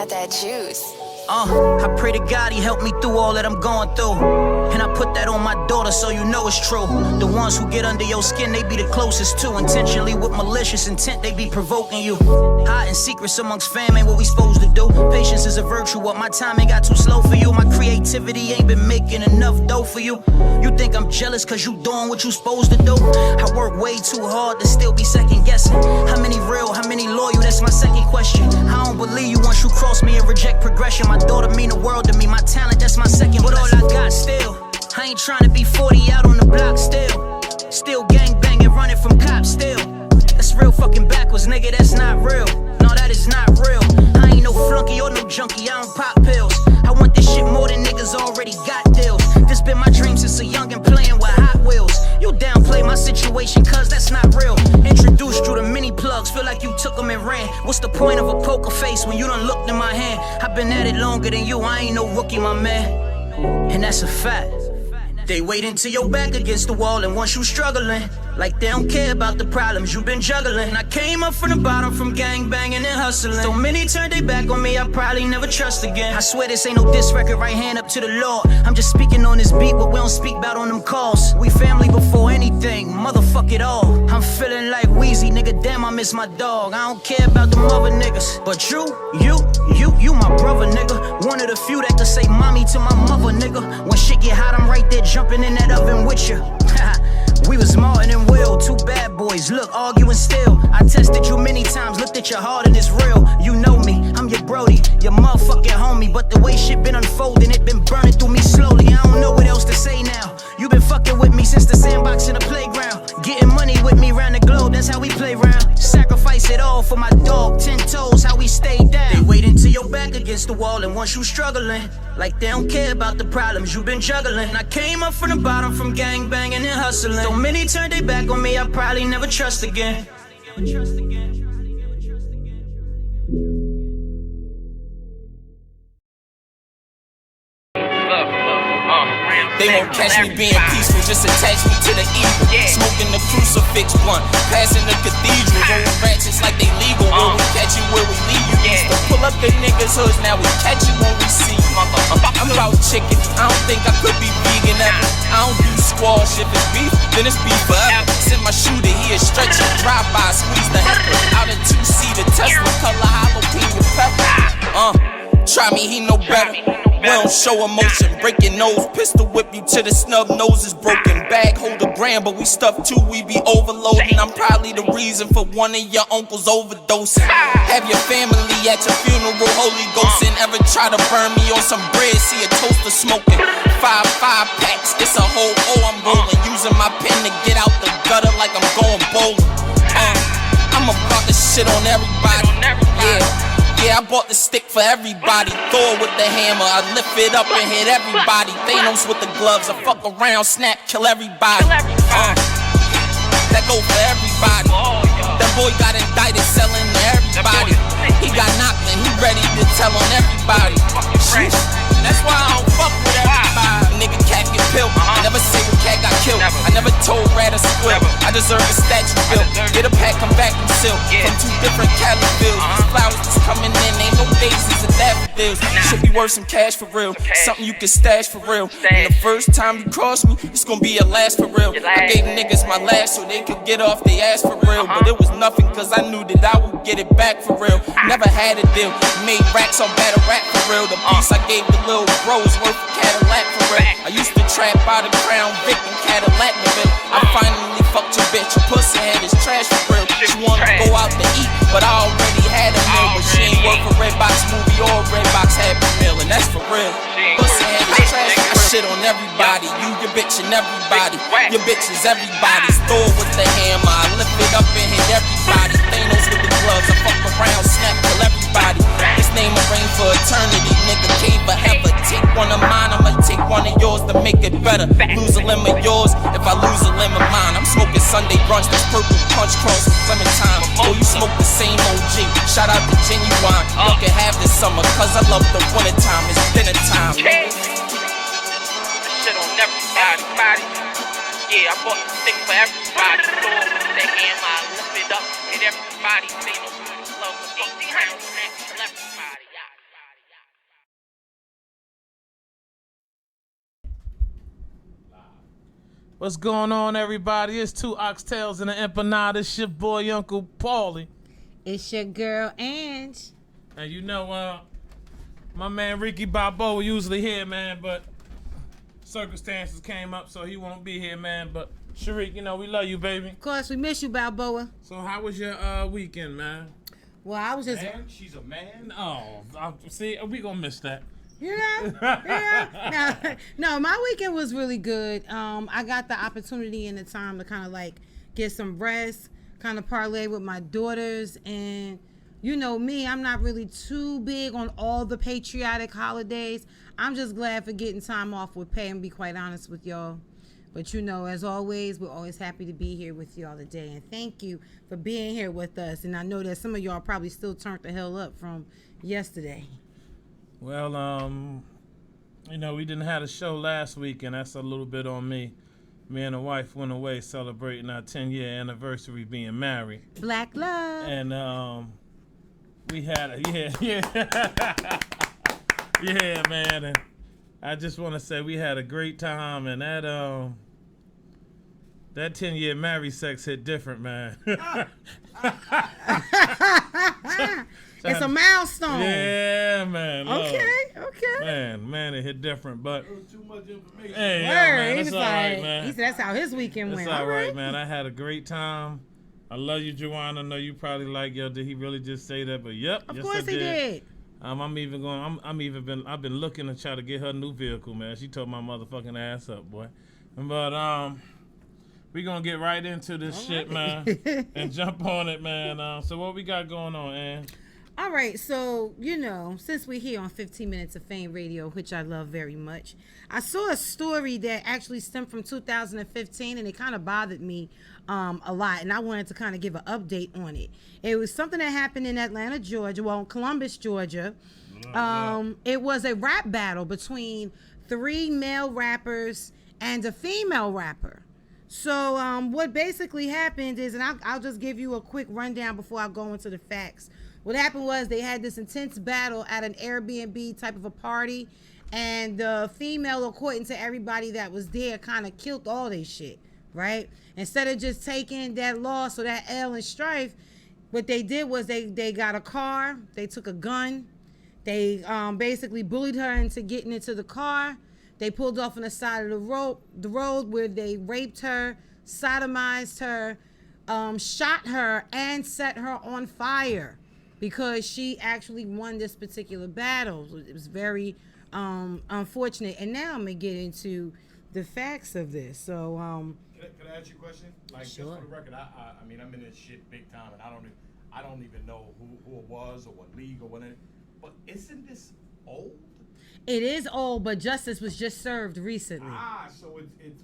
got that juice. I pray to God he helped me through all that I'm going through. And I put that on my daughter so you know it's true. The ones who get under your skin, they be the closest to. Intentionally with malicious intent, they be provoking you. Hiding secrets amongst fam ain't what we supposed to do. Patience is a virtue, what my time ain't got too slow for you. My creativity ain't been making enough dough for you. You think I'm jealous cause you doing what you supposed to do. I work way too hard to still be second guessing. How many real, how many loyal, that's my second question. I don't believe you once you cross me and reject progression. My daughter mean the world to me, my talent, that's my second. But all I got still, I ain't trying to be 40 out on the block still. Still gang banging, running from cops still. That's real fucking backwards, nigga, that's not real. No, that is not real. I ain't no flunky or no junkie, I don't pop pills. I want this shit more than niggas already got deals. This been my dream since a youngin' playing with Hot Wheels. You downplay my situation cause that's not real. Introduced you to mini plugs, feel like you took them and ran. What's the point of a poker face when you done looked in my hand? I've been at it longer than you, I ain't no rookie, my man. And that's a fact. They wait until your back against the wall, and once you struggling, like they don't care about the problems you've been juggling. I came up from the bottom from gang banging and hustling. So many turned their back on me, I probably never trust again. I swear this ain't no diss record, right hand up to the Lord. I'm just speaking on this beat, what we don't speak about on them calls. We family before anything, motherfuck it all. I'm feeling like Wheezy, nigga, damn I miss my dog. I don't care about them other niggas, but you my brother, nigga. One of the few that could say mommy to my mother, nigga. When shit get hot, I'm right there jumping in that oven with you. We was Martin and Will, two bad boys, look, arguing still. I tested you many times, looked at your heart and it's real. You know me, I'm your Brody, your motherfucking homie. But the way shit been unfolding, it been burning through me slowly. I don't know what else to say now. You been fucking with me since the sandbox in the playground. Getting money with me round the globe, that's how we play round. Sacrifice it all for my dog, 10 toes, how we stay down. They wait until your back against the wall, and once you struggling, like they don't care about the problems you've been juggling. I came up from the bottom from gang banging and hustling. So many turned their back on me, I probably never trust again. They won't catch me being peaceful, just attach me to the evil. Smoking the crucifix blunt, passing the cathedral. Rolling ratchets like they legal. When we catch you where we leave you. Used to pull up the niggas' hoods, now we catch you when we see you. I'm about chicken, I don't think I could be vegan ever. I don't do squash, if it's beef, then it's beef forever. Send my shooter here, stretch it, drive-by, squeeze the heifer. Out in 2-seater, Tesla color jalapeno pepper. Try me, he know better. We don't show emotion, break your nose, pistol whip you till the snub nose is broken. Bag hold a gram, but we stuff too, we be overloading. I'm probably the reason for one of your uncles overdosing. Have your family at your funeral, Holy Ghost, and ever try to burn me on some bread, see a toaster smoking. 5 packs, it's a whole I'm rolling. Using my pen to get out the gutter like I'm going bowling. I'm about to shit on everybody, yeah, I bought the stick for everybody. Thor with the hammer, I lift it up and hit everybody. Thanos with the gloves, I fuck around, snap, kill everybody. That go for everybody. That boy got indicted selling to everybody. He got knocked and he ready to tell on everybody. That's why I don't fuck with everybody. Nigga cat get killed, I never say when cat got killed. I never told rat a squill, I deserve a statue built. Get a pack, come back and silk, from 2 different Calibills. These flowers that's coming in, ain't no daisies and daffodils. Should be worth some cash for real, something you can stash for real. And the first time you cross me, it's gonna be your last for real. I gave niggas my last so they could get off they ass for real. But it was nothing cause I knew that I would get it back for real. Never had a deal, made racks on battle rap for real. The piece I gave the little bro was worth a Cadillac for real. I used to trap out of Crown Vic and Cadillac Neville. I finally fucked your bitch, your pussy head is trash for real. She wanna go out to eat, but I already had a meal. But she ain't work for Redbox movie or Redbox Happy Meal, and that's for real. Pussy head is trash, I shit on everybody. You, your bitch, and everybody. Your bitch is everybody's. Thor with the hammer, I lift it up and hit everybody. Thanos with the gloves, I fuck around, snap, kill everybody. His name will reign for eternity, nigga, can't forever. Take one of mine, I'ma take one of yours to make it better. Lose a limb of yours, if I lose a limb of mine. I'm smoking Sunday brunch, that's purple punch cross with Clementine. Oh, you smoke the same OG, shout out to Genuine. You can have this summer, cause I love the winter time, it's dinner time. Shit on everybody. Yeah, I bought the stick for everybody. Throw the hammer, I lift it up, hit everybody. They don't love the 8 rounds, kill everybody. What's going on, everybody? It's two Oxtails and an Empanada. It's your boy, Uncle Paulie. It's your girl, Ange. And you know, my man Ricky Balboa usually here, man, but circumstances came up, so he won't be here, man. But Sharik, you know, we love you, baby. Of course, we miss you, Balboa. So how was your weekend, man? Well, I was just... Man, she's a man? Oh, see, we gonna miss that. Yeah. No, my weekend was really good. I got the opportunity and the time to kind of like get some rest, kind of parlay with my daughters, and you know me, I'm not really too big on all the patriotic holidays. I'm just glad for getting time off with pay, and be quite honest with y'all. But you know, as always, we're always happy to be here with y'all today, and thank you for being here with us. And I know that some of y'all probably still turned the hell up from yesterday. Well, you know, we didn't have a show last week, and that's a little bit on me. Me and the wife went away celebrating our 10-year anniversary being married. Black love. And we had yeah, man. And I just want to say we had a great time, and that 10-year married sex hit different, man. It's a milestone. Yeah, man. Okay. Man, it hit different, but It was too much information. hey, Word. man, He that's was all like, right, man. he said that's how his weekend That's went. all right, man. I had a great time. I love you, Joanna. I know you probably like, yo, did he really just say that? But yep, Of yes, course I he did. I've been looking to try to get her a new vehicle, man. She told my motherfucking ass up, boy. But we gonna get right into this shit, man, and jump on it, man. So what we got going on, Ann? All right, so, you know, since we're here on 15 Minutes of Fame Radio, which I love very much, I saw a story that actually stemmed from 2015, and it kind of bothered me a lot, and I wanted to kind of give an update on it. It was something that happened in Atlanta, Georgia, well, Columbus, Georgia. It was a rap battle between 3 male rappers and a female rapper. So what basically happened is, and I'll just give you a quick rundown before I go into the facts. What happened was they had this intense battle at an Airbnb type of a party, and the female, according to everybody that was there, kind of killed all they shit, right? Instead of just taking that loss or that L and strife, what they did was they got a car, they took a gun, they basically bullied her into getting into the car. They pulled off on the side of the road where they raped her, sodomized her, shot her, and set her on fire, because she actually won this particular battle. It was very unfortunate. And now I'm going to get into the facts of this. So, Can I ask you a question? Like, Sure. just for the record, I mean, I'm in this shit big time, and I don't even know who it was or what league or what. But isn't this old? it is old, but justice was just served recently. So it's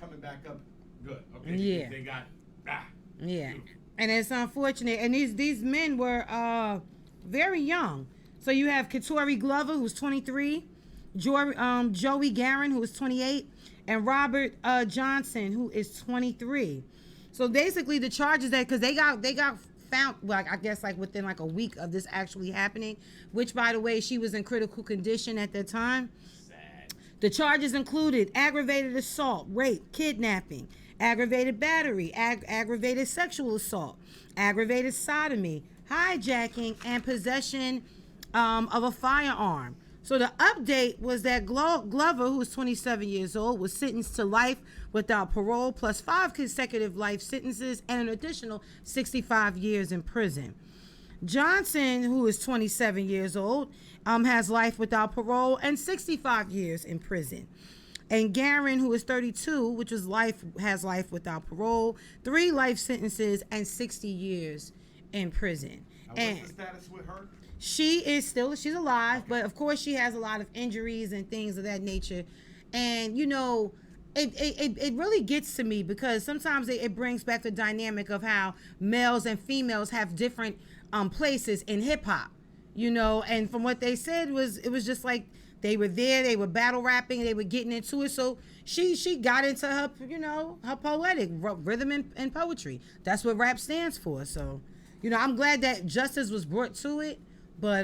coming back up. Good. Okay. Yeah. They got. Yeah. And it's unfortunate. And these men were very young. So you have Katori Glover, who's 23, Joey Garin, who is 28, and Robert Johnson, who is 23. So basically the charges that, because they got found, like, I guess like within like a week of this actually happening, which, by the way, she was in critical condition at that time. Sad. The charges included aggravated assault, rape, kidnapping, aggravated battery, aggravated sexual assault, aggravated sodomy, hijacking, and possession of a firearm. So the update was that Glover, who's 27 years old, was sentenced to life without parole, plus 5 consecutive life sentences and an additional 65 years in prison. Johnson, who is 27 years old, has life without parole and 65 years in prison. And Garin, who is 32, which has life without parole, 3 life sentences, and 60 years in prison. And what's the status with her? She's alive, but of course she has a lot of injuries and things of that nature. And you know, it really gets to me, because sometimes it brings back the dynamic of how males and females have different places in hip hop, you know. And from what they said it was just like they were there, they were battle rapping, they were getting into it. So she got into her, you know, her poetic rhythm and poetry. That's what rap stands for. So, you know, I'm glad that justice was brought to it. But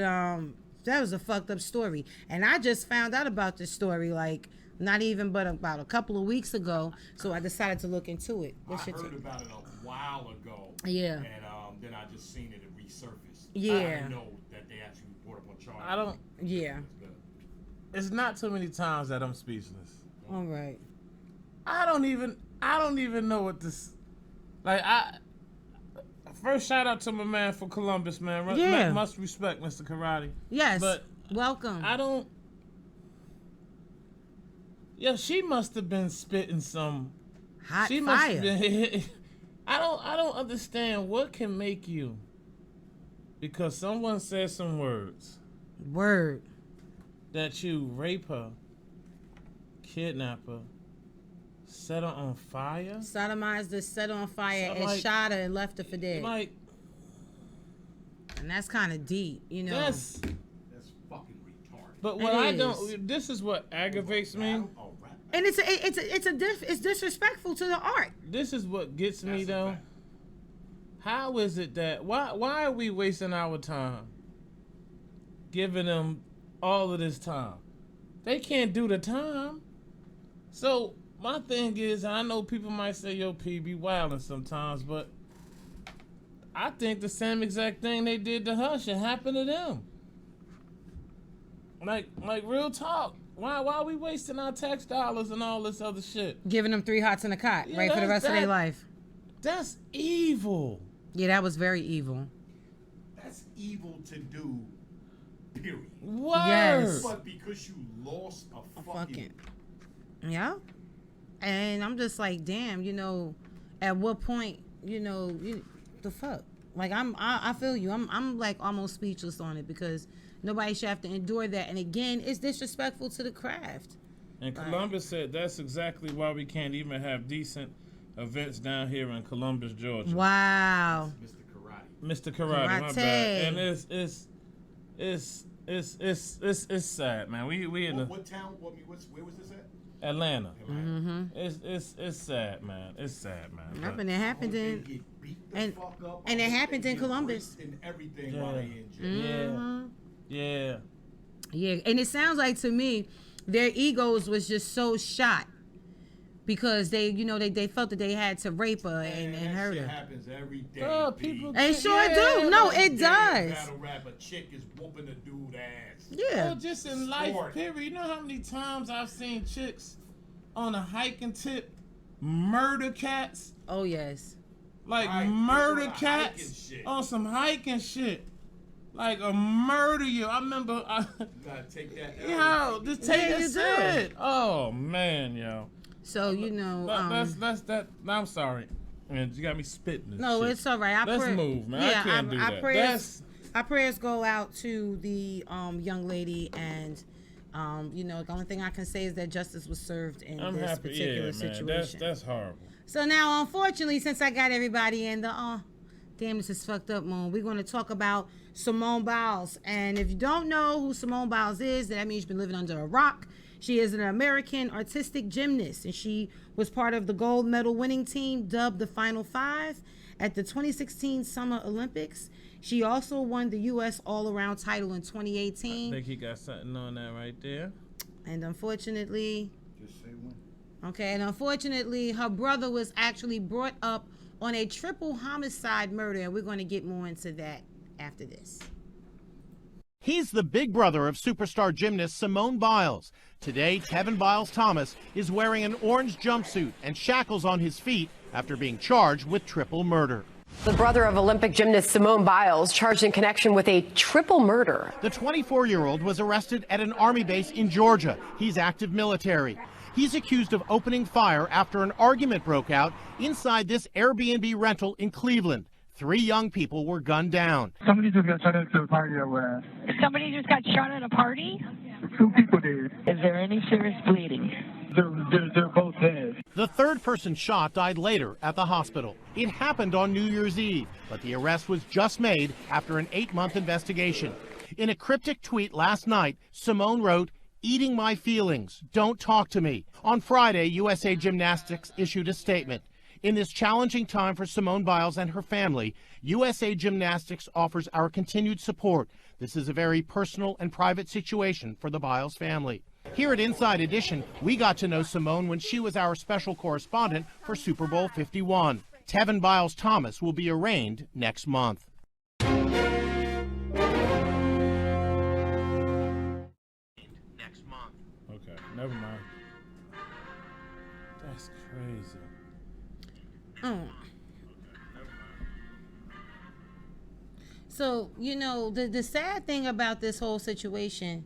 that was a fucked up story. And I just found out about this story like not even but about a couple of weeks ago. So I decided to look into it. I heard about it a while ago. Yeah. And then I just seen it resurface. Yeah. I didn't know that they actually brought up on charge. I don't. Yeah. It's not too many times that I'm speechless. All right. I don't even know what this. Like first shout out to my man from Columbus, man. Yeah. Must respect, Mr. Karate. Yes. But welcome. I don't. Yo, she must have been spitting some Hot she fire. must have been. I don't understand what can make you. Because someone said some words. Word. That you rape her, kidnap her, set her on fire. Sodomized her, set her on fire, So, and like- shot her and left her for dead. Like And that's kind of deep, you know. That's fucking retarded. But what It I is. don't. This is what aggravates me. Oh, rap. And it's disrespectful to the art. This is what gets me That's a though. fact. How is it that why are we wasting our time giving them all of this time? They can't do the time. So my thing is, I know people might say, "Yo, P be wilding sometimes," but I think the same exact thing they did to her should happen to them. Like real talk. Why are we wasting our tax dollars and all this other shit? Giving them 3 hots in a cot, Yeah, right, for the rest of their that- life. That's evil. Yeah, that was very evil. That's evil to do, period. Word. Yes. But because you lost a fucking... Yeah. And I'm just like, damn, you know, at what point, the fuck? Like I feel you. I'm like almost speechless on it because nobody should have to endure that. And again, it's disrespectful to the craft. And Columbus said that's exactly why we can't even have decent events down here in Columbus, Georgia. Wow. Mr. Karate. Mr. Karate, my Karate. bad. And it's sad, man. We in What town? Where was this at? Atlanta. Mm-hmm. It's sad, man. It's sad, man. Yep, But- and it happened They in. get beat the and- fuck up. and it I hope happened they in get Columbus. raped and everything Yeah. while they in jail. Mhm. Yeah. Yeah, and it sounds like to me, their egos was just so shot because they felt that they had to rape her and that hurt shit her. happens every day. Girl, B. people- They sure Yeah, do. No, like, it does. Battle rap, a chick is whooping a dude ass. Yeah. Oh, just in life, Sport. period. You know how many times I've seen chicks on a hiking tip murder cats? Oh yes. Like Right, murder just on a hiking cats shit. on some hiking shit. Like a murder you. I remember. You gotta take that. Yo, just take Yeah, that you do. shit. Oh man, yo. So That's that. I'm sorry. Man, you got me spitting this no, shit. it's all right. Let's move, man. I can't do that. That's Our prayers go out to the young lady, and the only thing I can say is that justice was served in I'm this happy. particular Yeah, man. situation. That's horrible. So now, unfortunately, since I got everybody in the damn, this is fucked up mood, we're going to talk about Simone Biles. And if you don't know who Simone Biles is, then that means you've been living under a rock. She is an American artistic gymnast, and she was part of the gold medal winning team dubbed the Final Five at the 2016 Summer Olympics. She also won the U.S. all-around title in 2018. I think he got something on that right there. And unfortunately, Just say when. okay, and unfortunately, her brother was actually brought up on a triple homicide murder, and we're going to get more into that after this. He's the big brother of superstar gymnast Simone Biles. Today, Kevin Biles Thomas is wearing an orange jumpsuit and shackles on his feet after being charged with triple murder. The brother of Olympic gymnast Simone Biles charged in connection with a triple murder. The 24-year-old was arrested at an army base in Georgia. He's active military. He's accused of opening fire after an argument broke out inside this Airbnb rental in Cleveland. 3 young people were gunned down. Somebody just got shot into the party at where? Somebody just got shot at a party? 2 people did. Is there any serious bleeding? They're both dead. The third person shot died later at the hospital. It happened on New Year's Eve, but the arrest was just made after an 8-month investigation. In a cryptic tweet last night, Simone wrote, "Eating my feelings, don't talk to me." On Friday, USA Gymnastics issued a statement. In this challenging time for Simone Biles and her family, USA Gymnastics offers our continued support. This is a very personal and private situation for the Biles family. Here at Inside Edition, we got to know Simone when she was our special correspondent for Super Bowl 51. Tevin Biles Thomas will be arraigned next month. Okay, never mind. That's crazy. Oh. So, the sad thing about this whole situation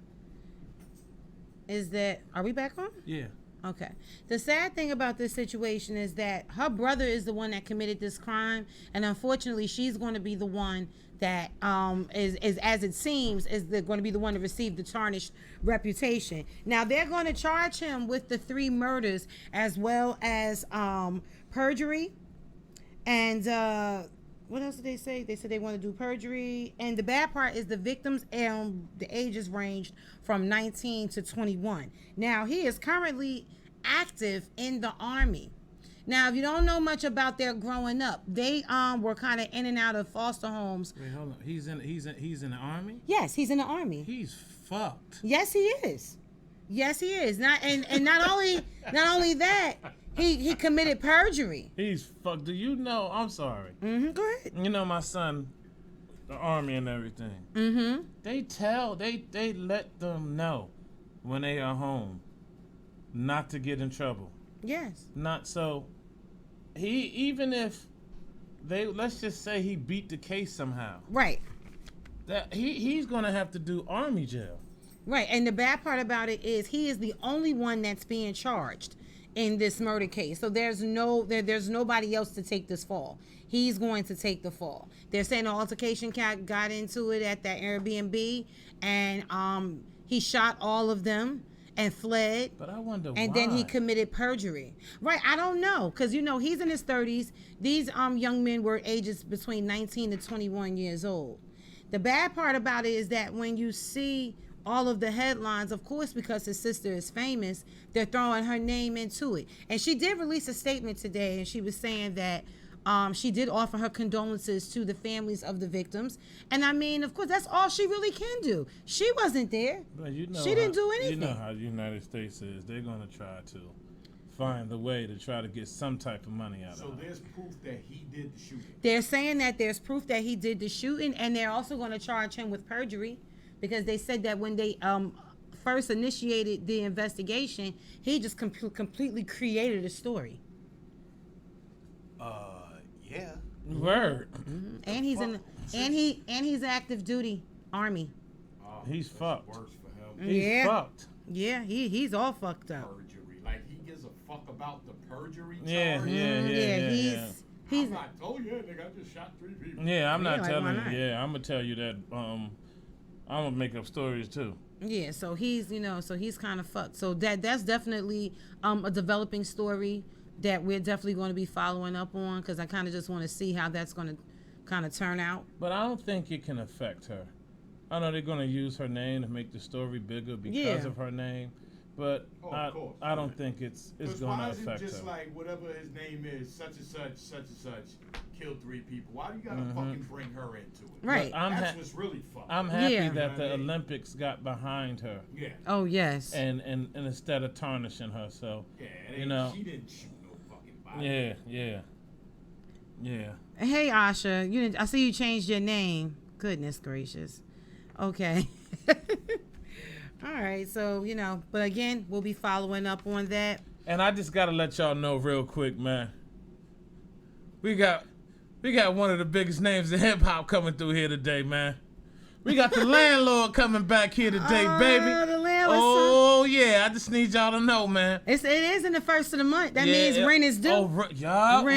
is that, are we back on? Yeah. Okay. The sad thing about this situation is that her brother is the one that committed this crime, and unfortunately, she's going to be the one that is as it seems, is going to be the one to receive the tarnished reputation. Now, they're going to charge him with the 3 murders as well as perjury, and what else did they say? They said they want to do perjury, and the bad part is the victims, the ages ranged from 19 to 21. Now, he is currently active in the Army. Now, if you don't know much about their growing up, they were kind of in and out of foster homes. Wait, hold on. He's in the Army? Yes, he's in the Army. He's fucked. Yes, he is. Yes, he is. Not only that, he committed perjury. He's fucked. Do you know? I'm sorry. Go ahead. You know my son, the Army and everything. They let them know when they are home not to get in trouble. Yes. Not so. Even if let's just say he beat the case somehow. Right. That he's gonna have to do Army jail. Right, and the bad part about it is he is the only one that's being charged in this murder case. So there's nobody else to take this fall. He's going to take the fall. They're saying the altercation got into it at that Airbnb, and he shot all of them and fled. But I wonder and why. Then he committed perjury. Right, I don't know, because he's in his 30s. These young men were ages between 19 to 21 years old. The bad part about it is that when you see all of the headlines, of course, because his sister is famous, they're throwing her name into it. And she did release a statement today, and she was saying that she did offer her condolences to the families of the victims. And I mean, of course, that's all she really can do. She wasn't there. But she didn't do anything. You know how the United States is. They're going to try to find the way to try to get some type of money out of it. So there's proof that he did the shooting. They're saying that there's proof that he did the shooting, and they're also going to charge him with perjury, because they said that when they first initiated the investigation, he just completely created a story. Yeah. Word. And he's he's active duty Army. He's fucked. Worse for him. He's fucked. Yeah, he's all fucked up. Perjury. Like, he gives a fuck about the perjury charge. Yeah. I'm not told you, nigga. I just shot 3 people. Yeah, I'm not like, telling why you. not? Yeah, I'm gonna tell you that. I'm gonna make up stories too. Yeah, so he's kind of fucked. So that's definitely a developing story that we're definitely going to be following up on, because I kind of just want to see how that's going to kind of turn out. But I don't think it can affect her. I know they're going to use her name to make the story bigger because of her name, but I don't think it's going to affect her. Why is it just like whatever his name is, such and such, killed 3 people? Why do you gotta fucking bring her into it? Right. That's what's really fucked. I'm happy that the Olympics got behind her. Yeah. Oh yes. And instead of tarnishing her, so Yeah, she didn't shoot no fucking body. Yeah. Hey Asha, I see you changed your name. Goodness gracious. Okay. All right, so but again, we'll be following up on that. And I just gotta let y'all know real quick, man. We got one of the biggest names in hip hop coming through here today, man. We got the landlord coming back here today, baby. The landlord. Oh yeah, I just need y'all to know, man. It is in the first of the month. That means rent is due. Rent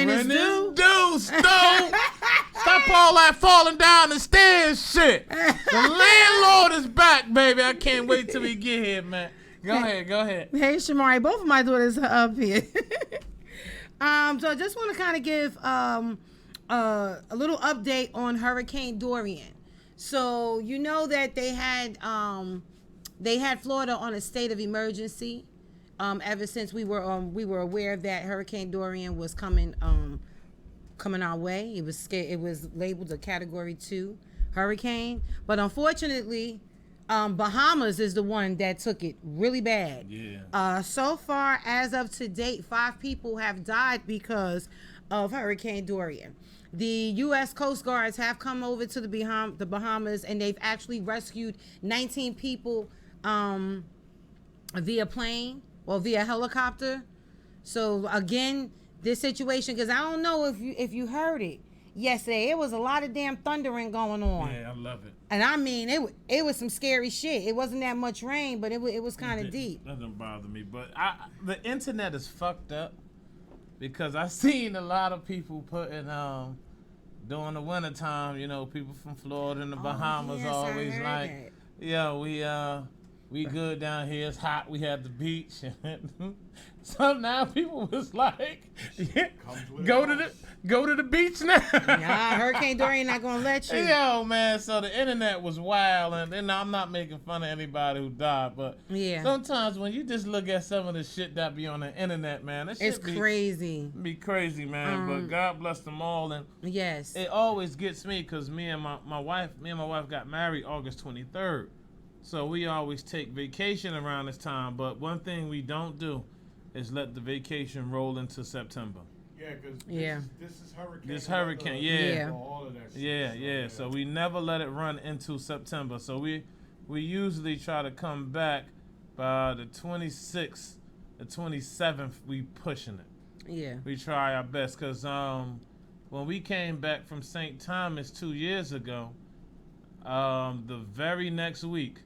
is due. Stop all that falling down the stairs shit. The landlord is back, baby. I can't wait till we get here, man. Go ahead. Hey, Shamari, both of my daughters are up here. So I just want to kind of give a little update on Hurricane Dorian. So you know that they had Florida on a state of emergency ever since we were aware that Hurricane Dorian was coming our way. It was labeled a Category 2 hurricane, but unfortunately, Bahamas is the one that took it really bad. Yeah. So far, as of to date, 5 people have died because of Hurricane Dorian. The U.S. Coast Guards have come over to the Bahamas, and they've actually rescued 19 people via plane or via helicopter. So again, this situation, because I don't know if you heard it yesterday, it was a lot of damn thundering going on. Yeah, I love it. And I mean, it was some scary shit. It wasn't that much rain, but it was kind of deep. That doesn't bother me. But the internet is fucked up because I seen a lot of people putting during the wintertime, you know, people from Florida and the Bahamas yes, always I heard like, that. yeah, we good down here. It's hot. We had the beach. So now people was like, go to the beach now. Nah, Hurricane Dorian not gonna let you. Yo, man. So the internet was wild, and I'm not making fun of anybody who died, but sometimes when you just look at some of the shit that be on the internet, man, that shit It's crazy. Be crazy, man. But God bless them all, and yes, it always gets me because me and my wife got married August 23rd. So we always take vacation around this time, but one thing we don't do is let the vacation roll into September. Yeah, because this is hurricane. This hurricane, yeah. All of that shit. Yeah. So we never let it run into September. So we usually try to come back by the 26th, the 27th. We pushing it. Yeah. We try our best because when we came back from St. Thomas 2 years ago, the very next week,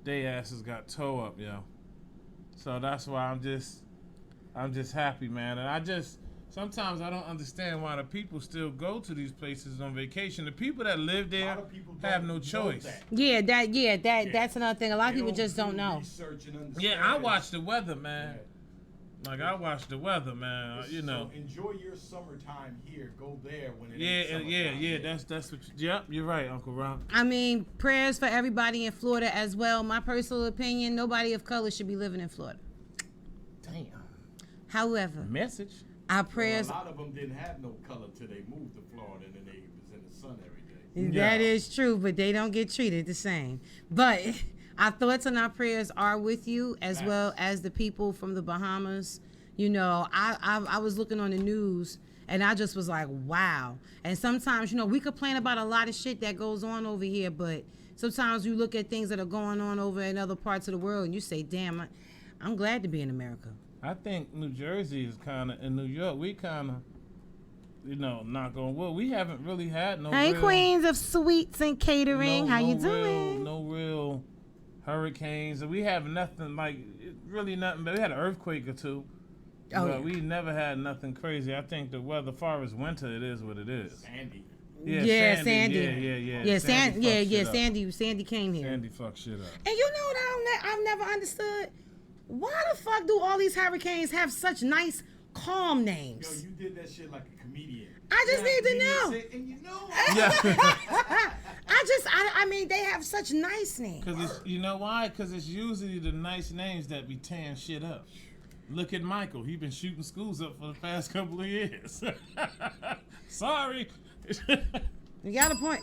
they asses got towed up, yo. So that's why I'm just happy, man. And sometimes I don't understand why the people still go to these places on vacation. The people that live there have no choice. That's another thing. A lot of people just don't know. Yeah, I watch the weather, man. Like I watch the weather, man. You know. So enjoy your summertime here. Go there when it Yeah. That's what. Yep, you're right, Uncle Ron. I mean, prayers for everybody in Florida as well. My personal opinion: nobody of color should be living in Florida. Damn. However, message. Our prayers. Well, a lot of them didn't have no color till they moved to Florida, and then they was in the sun every day. That is true, but they don't get treated the same. But our thoughts and our prayers are with you, as well as the people from the Bahamas. You know, I was looking on the news, and I just was like, wow. And sometimes, you know, we complain about a lot of shit that goes on over here, but sometimes you look at things that are going on over in other parts of the world, and you say, damn, I'm glad to be in America. I think New Jersey is kind of, in New York, we kind of, you know, knock on wood, we haven't really had no Hey, real, queens of sweets and catering, how you doing? No real hurricanes. We have nothing like, really nothing, but we had an earthquake or two. Oh, but we never had nothing crazy. I think the weather, far as winter, it is what it is. Sandy. Sandy. Sandy came here. Sandy fucked shit up. And you know what I've never understood? Why the fuck do all these hurricanes have such nice, calm names? Yo, you did that shit like a comedian. I just need to know. And you know. I mean, they have such nice names. Cause you know why? Because it's usually the nice names that be tearing shit up. Look at Michael. He been shooting schools up for the past couple of years. Sorry. You got a point.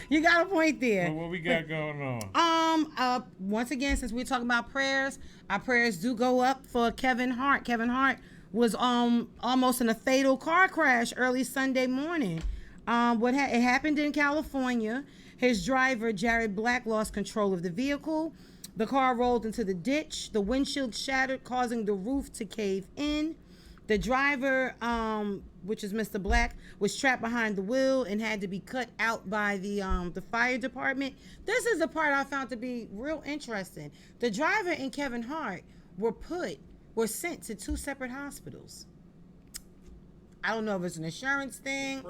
You got a point there. Well, what we got going on? Once again, since we're talking about prayers, our prayers do go up for Kevin Hart. Kevin Hart was almost in a fatal car crash early Sunday morning. It happened in California. His driver, Jared Black, lost control of the vehicle. The car rolled into the ditch. The windshield shattered, causing the roof to cave in. The driver, which is Mr. Black, was trapped behind the wheel and had to be cut out by the fire department. This is the part I found to be real interesting. The driver and Kevin Hart were sent to 2 separate hospitals. I don't know if it's an insurance thing.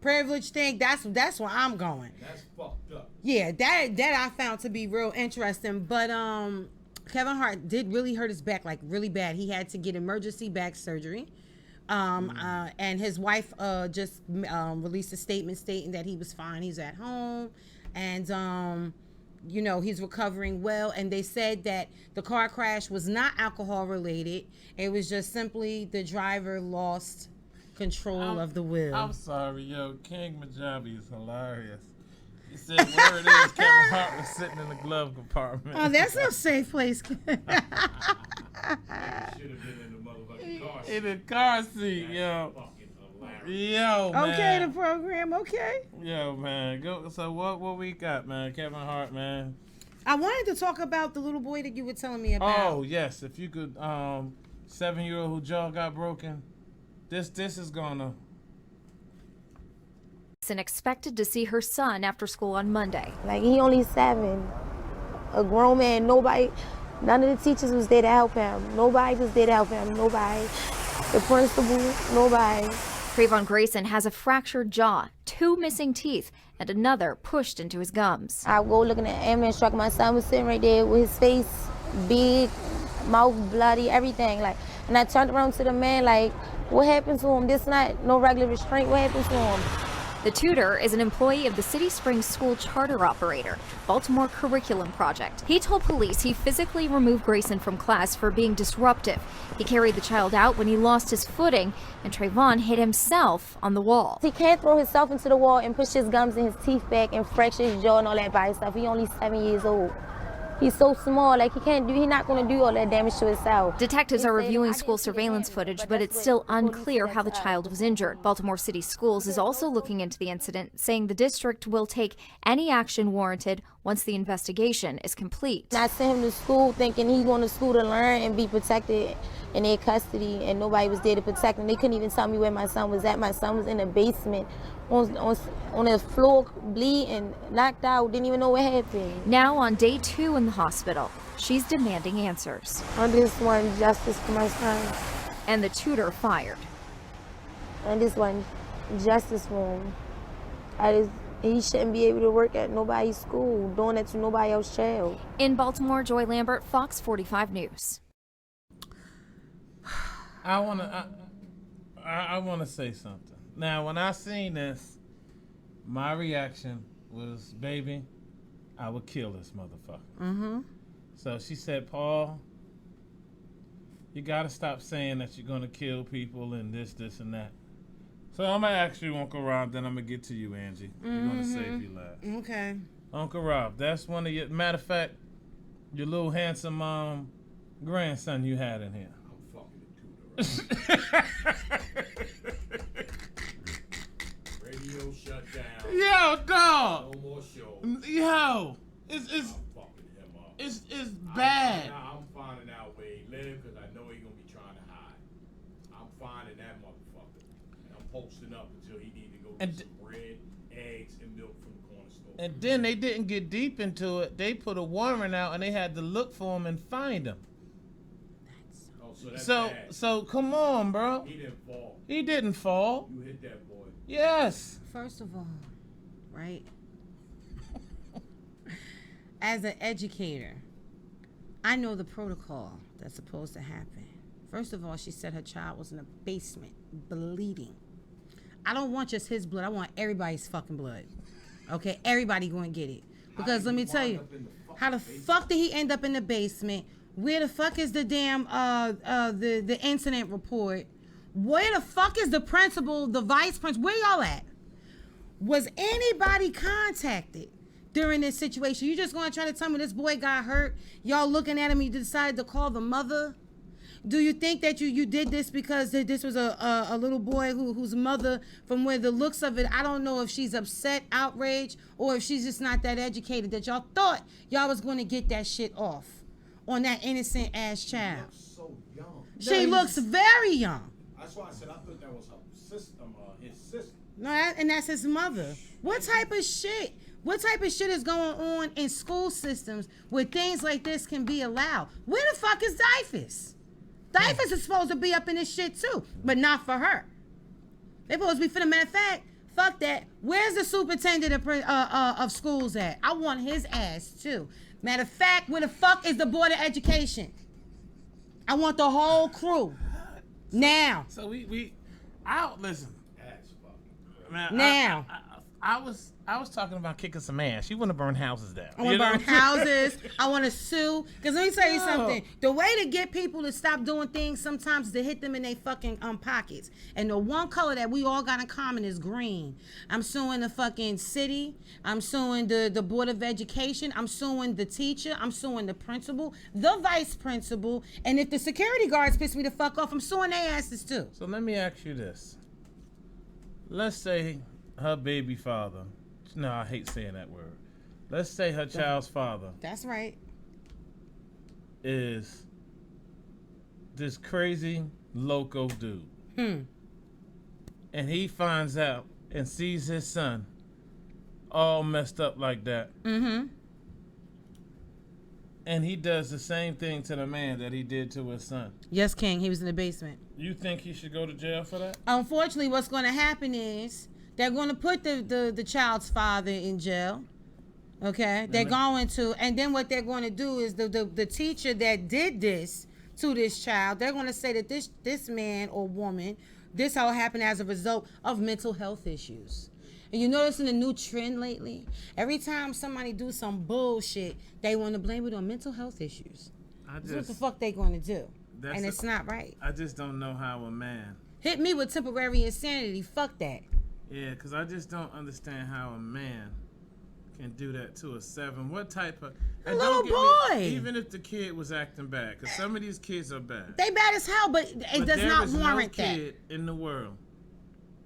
Privilege thing. That's where I'm going. That's fucked up. Yeah, that I found to be real interesting. But Kevin Hart did really hurt his back, like really bad. He had to get emergency back surgery. And his wife just released a statement stating that he was fine. He's at home, and you know, he's recovering well. And they said that the car crash was not alcohol related. It was just simply the driver lost control of the wheel. I'm sorry, yo. King Majabi is hilarious. He said, word is Kevin Hart was sitting in the glove compartment. Oh, that's no safe place. Should have been in the motherfucking car seat. In the car seat, yo. Fucking hilarious. Yo, man. Okay, the program, okay. Yo, man. Go. So what we got, man? Kevin Hart, man. I wanted to talk about the little boy that you were telling me about. Oh, yes. If you could, 7-year-old whose jaw got broken. This is gonna. And expected to see her son after school on Monday. Like, he only 7. A grown man, nobody, none of the teachers was there to help him. Nobody was there to help him. Nobody. The principal, nobody. Trayvon Grayson has a fractured jaw, 2 missing teeth, and another pushed into his gums. I go looking at the ambulance truck. My son was sitting right there with his face big, mouth bloody, everything. Like, and I turned around to the man like, what happened to him? This not no regular restraint. What happened to him? The tutor is an employee of the City Springs school charter operator, Baltimore Curriculum Project. He told police he physically removed Grayson from class for being disruptive. He carried the child out when he lost his footing, and Trayvon hit himself on the wall. He can't throw himself into the wall and push his gums and his teeth back and fracture his jaw and all that by himself. He only 7 years old. He's so small, like he's not gonna do all that damage to himself. Detectives are reviewing school surveillance footage, but it's still unclear how the child was injured. Baltimore City Schools is also looking into the incident, saying the district will take any action warranted once the investigation is complete. I sent him to school thinking he's going to school to learn and be protected in their custody, and nobody was there to protect him. They couldn't even tell me where my son was at. My son was in the basement on the floor, bleeding, knocked out, didn't even know what happened. Now on day 2 in the hospital, she's demanding answers. I just want justice for my son. And the tutor fired. I just want justice for him. He shouldn't be able to work at nobody's school, doing that to nobody else's child. In Baltimore, Joy Lambert, Fox 45 News. I wanna say something. Now, when I seen this, my reaction was, baby, I would kill this motherfucker. Mm-hmm. So she said, Paul, you gotta stop saying that you're gonna kill people and this, and that. So I'm gonna ask you, Uncle Rob, then I'm gonna get to you, Angie. You're gonna save your last. Okay. Uncle Rob, that's one of your, matter of fact, your little handsome grandson you had in here. I'm fucking the tutor. Radio shut down. Yo, dog. No more shows. Yo, it's I'm fucking him up. it's bad. I'm finding out where he lives because I know he's gonna be trying to hide. I'm finding that motherfucker, and I'm posting up until he need to go get some bread, eggs, and milk from the corner store. And then they didn't get deep into it. They put a warrant out, and they had to look for him and find him. So come on, bro. He didn't fall. He didn't fall. You hit that boy. Yes. First of all, right? As an educator, I know the protocol that's supposed to happen. First of all, she said her child was in the basement, bleeding. I don't want just his blood. I want everybody's fucking blood. Okay? Everybody going to get it. Because let me tell you, how the fuck did he end up in the basement? Where the fuck is the damn the incident report? Where the fuck is the principal, the vice principal? Where y'all at? Was anybody contacted during this situation? You just gonna try to tell me this boy got hurt? Y'all looking at him, you decided to call the mother? Do you think that you did this because this was a little boy whose mother, from where the looks of it, I don't know if she's upset, outraged, or if she's just not that educated, that y'all thought y'all was gonna get that shit off on that innocent ass child. She looks so young. She looks very young. That's why I said I thought that was her sister, his sister. No, and that's his mother. What type of shit is going on in school systems where things like this can be allowed? Where the fuck is DYFS? DYFS is supposed to be up in this shit too, but not for her. They're supposed to be, for the matter of fact, fuck that. Where's the superintendent of schools at? I want his ass too. Matter of fact, where the fuck is the Board of Education? I want the whole crew. Now. So listen. Ass fucking. Man, now. I was I was talking about kicking some ass. You want to burn houses down. I want to burn houses. I want to sue. Because let me tell you something. The way to get people to stop doing things sometimes is to hit them in their fucking pockets. And the one color that we all got in common is green. I'm suing the fucking city. I'm suing the Board of Education. I'm suing the teacher. I'm suing the principal, the vice principal. And if the security guards piss me the fuck off, I'm suing their asses too. So let me ask you this. Let's say her baby father. No, I hate saying that word. Let's say her child's father. That's right. Is this crazy loco dude. And he finds out and sees his son all messed up like that. And he does the same thing to the man that he did to his son. Yes, King. He was in the basement. You think he should go to jail for that? Unfortunately, what's going to happen is they're going to put the child's father in jail. Okay? They're going to. And then what they're going to do is the teacher that did this to this child, they're going to say that this man or woman, this all happened as a result of mental health issues. And you noticing a new trend lately? Every time somebody do some bullshit, they want to blame it on mental health issues. That's what the fuck they going to do. And it's not right. I just don't know how a man... Hit me with temporary insanity. Fuck that. Yeah, because I just don't understand how a man can do that to a 7. What type of... A little boy. Even if the kid was acting bad, because some of these kids are bad. They bad as hell, but it does not warrant that. There is no kid in the world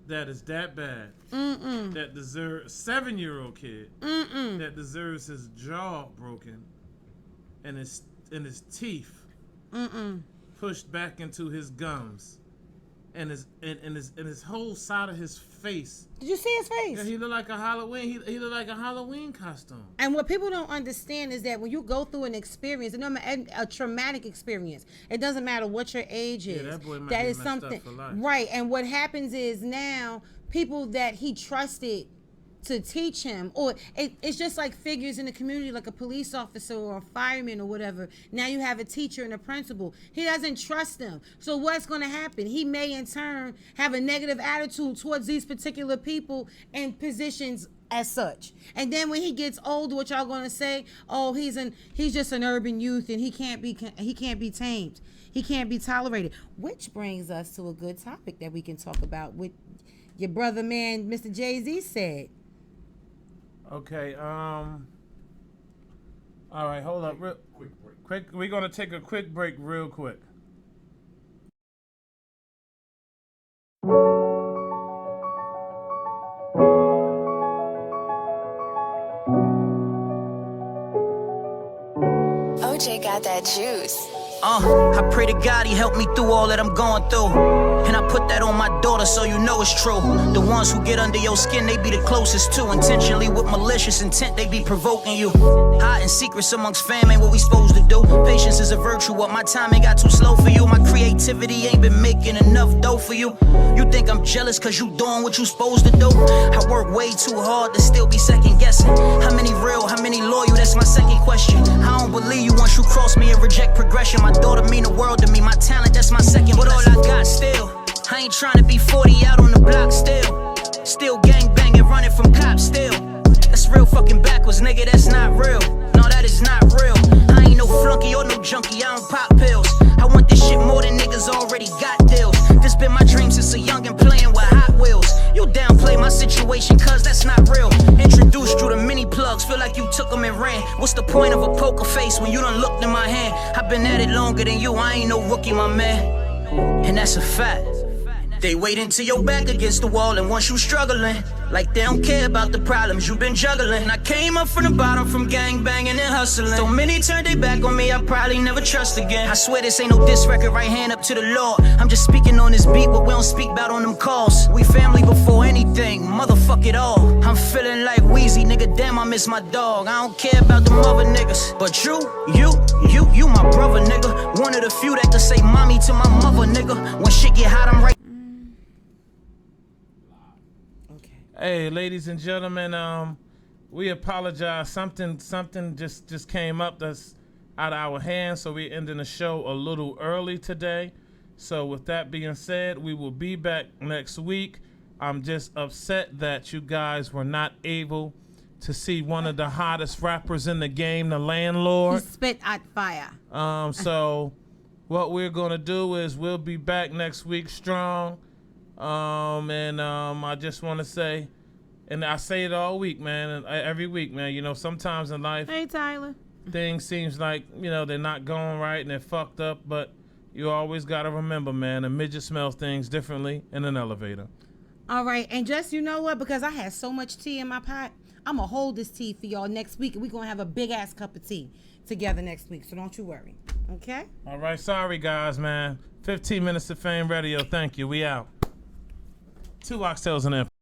that is that bad, that deserves... 7-year-old kid that deserves his jaw broken and his teeth pushed back into his gums. And his whole side of his face. Did you see his face? Yeah, he looked like a Halloween. He looked like a Halloween costume. And what people don't understand is that when you go through an experience, a traumatic experience, it doesn't matter what your age is. Yeah, that boy might that be is messed something up for life. Right. And what happens is now people that he trusted to teach him, or it's just like figures in the community, like a police officer or a fireman or whatever. Now you have a teacher and a principal. He doesn't trust them. So what's going to happen? He may in turn have a negative attitude towards these particular people in positions as such. And then when he gets older, what y'all going to say? Oh, he's just an urban youth and he can't be tamed. He can't be tolerated. Which brings us to a good topic that we can talk about with your brother man, Mr. Jay-Z said. Okay, all right, hold up. Quick, we're going to take a quick break real quick. OJ got that juice. I pray to God he helped me through all that I'm going through. And I put that on my daughter so you know it's true. The ones who get under your skin, they be the closest to. Intentionally with malicious intent, they be provoking you. Hiding secrets amongst fam ain't what we supposed to do. Patience is a virtue, what my timing got too slow for you. My creativity ain't been making enough dough for you. You think I'm jealous cause you doing what you supposed to do. I work way too hard to still be second guessing. How many real, how many loyal, that's my second question. I don't believe you once you cross me and reject progression. My daughter mean the world to me, my talent, that's my second. But all I got still, I ain't trying to be 40 out on the block still. Still gang banging, running from cops still. That's real fucking backwards, nigga, that's not real. No, that is not real. I ain't no flunky or no junkie, I don't pop pills. I want this shit more than niggas already got deals. This been my dream since a youngin' playing with Hot Wheels. You downplay my situation cause that's not real. Introduced you to mini plugs, feel like you took them and ran. What's the point of a poker face when you done looked in my hand? I've been at it longer than you, I ain't no rookie, my man. And that's a fact. They wait until your back against the wall and once you struggling, like they don't care about the problems you've been juggling. I came up from the bottom from gang banging and hustling. So many turned their back on me, I probably never trust again. I swear this ain't no diss record, right hand up to the Lord. I'm just speaking on this beat, but we don't speak about on them calls. We family before anything, motherfuck it all. I'm feeling like Wheezy, nigga, damn I miss my dog. I don't care about them other niggas, but you my brother, nigga. One of the few that could say mommy to my mother, nigga. When shit get hot, I'm right. Hey, ladies and gentlemen, we apologize. Something just came up that's out of our hands, so we're ending the show a little early today. So with that being said, we will be back next week. I'm just upset that you guys were not able to see one of the hottest rappers in the game, the Landlord. He spit out fire. So what we're gonna do is we'll be back next week strong. I just want to say, and I say it all week, man, and every week, man. You know, sometimes in life, Hey, Tyler. things seems like, you know, they're not going right and they're fucked up, but you always gotta remember, man, a midget smells things differently in an elevator. All right, and just, you know what, because I had so much tea in my pot, I'm going to hold this tea for y'all next week, and we're going to have a big-ass cup of tea together next week, so don't you worry, okay? All right, sorry, guys, man. 15 minutes of Fame Radio. Thank you. We out. 2 Oxtails and An Empanada.